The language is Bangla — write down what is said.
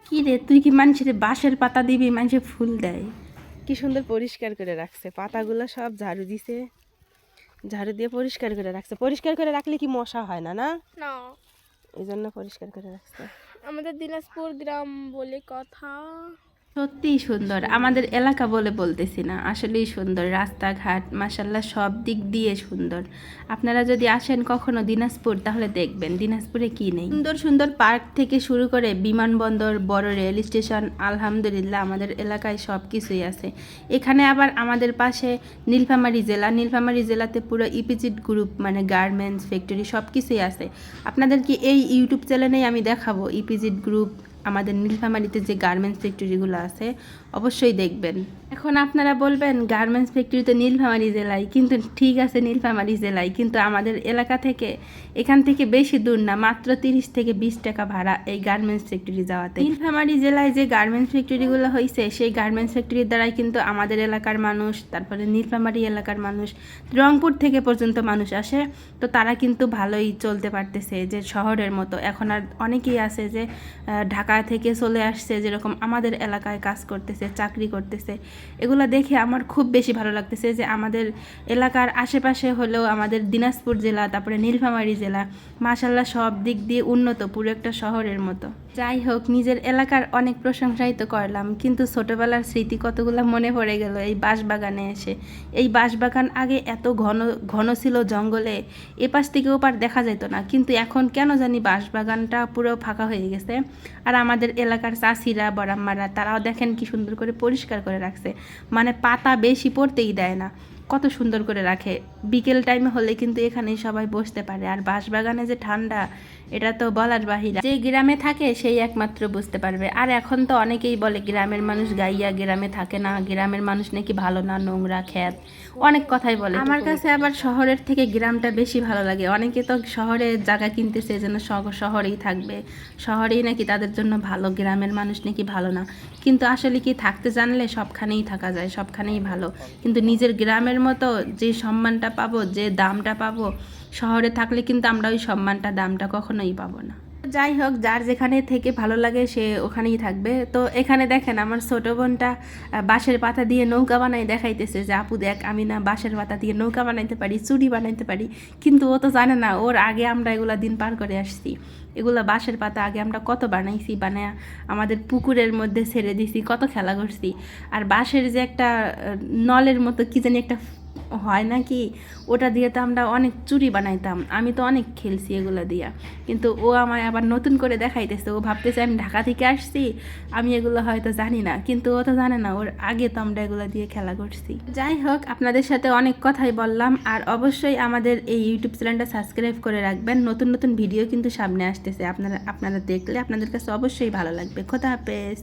কি রে, তুই কি মানুষের বাঁশের পাতা দিবি? মানুষে ফুল দেয়। কি সুন্দর পরিষ্কার করে রাখছে, পাতাগুলো সব ঝাড়ু দিছে, ঝাড়ু দিয়ে পরিষ্কার করে রাখছে। পরিষ্কার করে রাখলে কি মশা হয় না? না, না, এই জন্য পরিষ্কার করে রাখছে। আমাদের দিনাজপুর গ্রাম বলে কথা। সত্যিই সুন্দর আমাদের এলাকা, বলে বলতেছি না, আসলেই সুন্দর। রাস্তাঘাট মাশাল্লাহ সব দিক দিয়ে সুন্দর। আপনারা যদি আসেন কখনো দিনাজপুর, তাহলে দেখবেন দিনাজপুরে কি নেই। সুন্দর সুন্দর পার্ক থেকে শুরু করে বিমানবন্দর, বড় রেল স্টেশন, আলহামদুলিল্লাহ আমাদের এলাকায় সব কিছুই আছে। এখানে আবার আমাদের পাশে নীলফামারী জেলা, নীলফামারী জেলাতে পুরো ইপিজিট গ্রুপ মানে গার্মেন্টস ফ্যাক্টরি সব কিছুই আছে। আপনাদের কি এই ইউটিউব চ্যানেলেই আমি দেখাবো ইপিজিট গ্রুপ, আমাদের নীলফামারীতে যে গার্মেন্টস ফ্যাক্টরিগুলো আছে, অবশ্যই দেখবেন। এখন আপনারা বলবেন গার্মেন্টস ফ্যাক্টরি তো নীলফামারী জেলায়, কিন্তু ঠিক আছে নীলফামারী জেলায়, কিন্তু আমাদের এলাকা থেকে এখান থেকে বেশি দূর না, মাত্র 30 থেকে 20 টাকা ভাড়া এই গার্মেন্টস ফ্যাক্টরি যাওয়াতে। নীলফামারী জেলায় যে গার্মেন্টস ফ্যাক্টরিগুলো হয়েছে, সেই গার্মেন্টস ফ্যাক্টরির দ্বারাই কিন্তু আমাদের এলাকার মানুষ, তারপরে নীলফামারী এলাকার মানুষ, রংপুর থেকে পর্যন্ত মানুষ আসে। তো তারা কিন্তু ভালোই চলতে পারতেছে, যে শহরের মতো। এখন আর অনেকেই আছে যে ঢাকা থেকে চলে আসছে, যেরকম আমাদের এলাকায় কাজ করতেছে, চাকরি করতেছে। এগুলো দেখে আমার খুব বেশি ভালো লাগতেছে যে আমাদের এলাকার আশেপাশে হলেও আমাদের দিনাজপুর জেলা, তারপরে নীলফামারী জেলা মাশাল্লাহ সব দিক দিয়ে উন্নত, পুরো একটা শহরের মতো। যাই হোক, নিজের এলাকার অনেক প্রশংসাই তো করলাম, কিন্তু ছোটবেলার স্মৃতি কতগুলো মনে পড়ে গেল এই বাঁশবাগানে এসে। এই বাঁশবাগান আগে এত ঘন ঘন ছিল জঙ্গলে, এপাশ থেকে ওপার দেখা যেত না, কিন্তু এখন কেন জানি বাঁশবাগানটা পুরো ফাঁকা হয়ে গেছে। আর আমাদের এলাকার চাষিরা, বড়াম্মারা, তারাও দেখেন কি সুন্দর করে পরিষ্কার করে রাখছে, মানে পাতা বেশি পড়তেই দেয় না, কত সুন্দর করে রাখে। বিকেল টাইমে হলে কিন্তু এখানেই সবাই বসতে পারে। আর বাঁশবাগানে যে ঠান্ডা, এটা তো বলার বাহিরে, যে গ্রামে থাকে সেই একমাত্র বুঝতে পারবে। আর এখন তো অনেকেই বলে গ্রামের মানুষ গাইয়া, গ্রামে থাকে না, গ্রামের মানুষ নাকি ভালো না, নোংরা খ্যাত, অনেক কথাই বলে। আমার কাছে আবার শহরের থেকে গ্রামটা বেশি ভালো লাগে। অনেকে তো শহরে জায়গা কিনতেছে যেন শহরেই থাকবে, শহরেই নাকি তাদের জন্য ভালো, গ্রামের মানুষ নাকি ভালো না। কিন্তু আসলে কি, থাকতে জানলে সবখানেই থাকা যায়, সবখানেই ভালো। কিন্তু নিজের গ্রামের মতো যে সম্মানটা পাবো, যে দামটা পাবো, শহরে থাকলে কিন্তু আমরা ওই সম্মানটা, দামটা কখনোই পাবো না। যাই হোক, যার যেখানে থেকে ভালো লাগে সে ওখানেই থাকবে। তো এখানে দেখেন আমার ছোটো বোনটা বাঁশের পাতা দিয়ে নৌকা বানাই দেখাইতেছে যে আপু দেখ, আমি না বাঁশের পাতা দিয়ে নৌকা বানাইতে পারি, চুড়ি বানাইতে পারি। কিন্তু ও তো জানে না, ওর আগে আমরা এগুলা দিন পার করে আসছি। এগুলো বাঁশের পাতা আগে আমরা কত বানাইছি, বানায় আমাদের পুকুরের মধ্যে ছেড়ে দিছি, কত খেলা করছি। আর বাঁশের যে একটা নলের মতো কি জানি একটা হয় নাকি, ওটা দিয়ে তো আমরা অনেক চুড়ি বানাইতাম। আমি তো অনেক খেলছি এগুলো দিয়া। কিন্তু ও আমায় আবার নতুন করে দেখাইতেছে, ও ভাবতেছে আমি ঢাকা থেকে আসছি, আমি এগুলো হয়তো জানি না, কিন্তু ও তো জানে না, ওর আগে তো আমরা এগুলো দিয়ে খেলা করছি। যাই হোক, আপনাদের সাথে অনেক কথাই বললাম। আর অবশ্যই আমাদের এই ইউটিউব চ্যানেলটা সাবস্ক্রাইব করে রাখবেন, নতুন নতুন ভিডিও কিন্তু সামনে আসতেছে। আপনারা দেখলে আপনাদের কাছে অবশ্যই ভালো লাগবে। খোদা হাফেজ।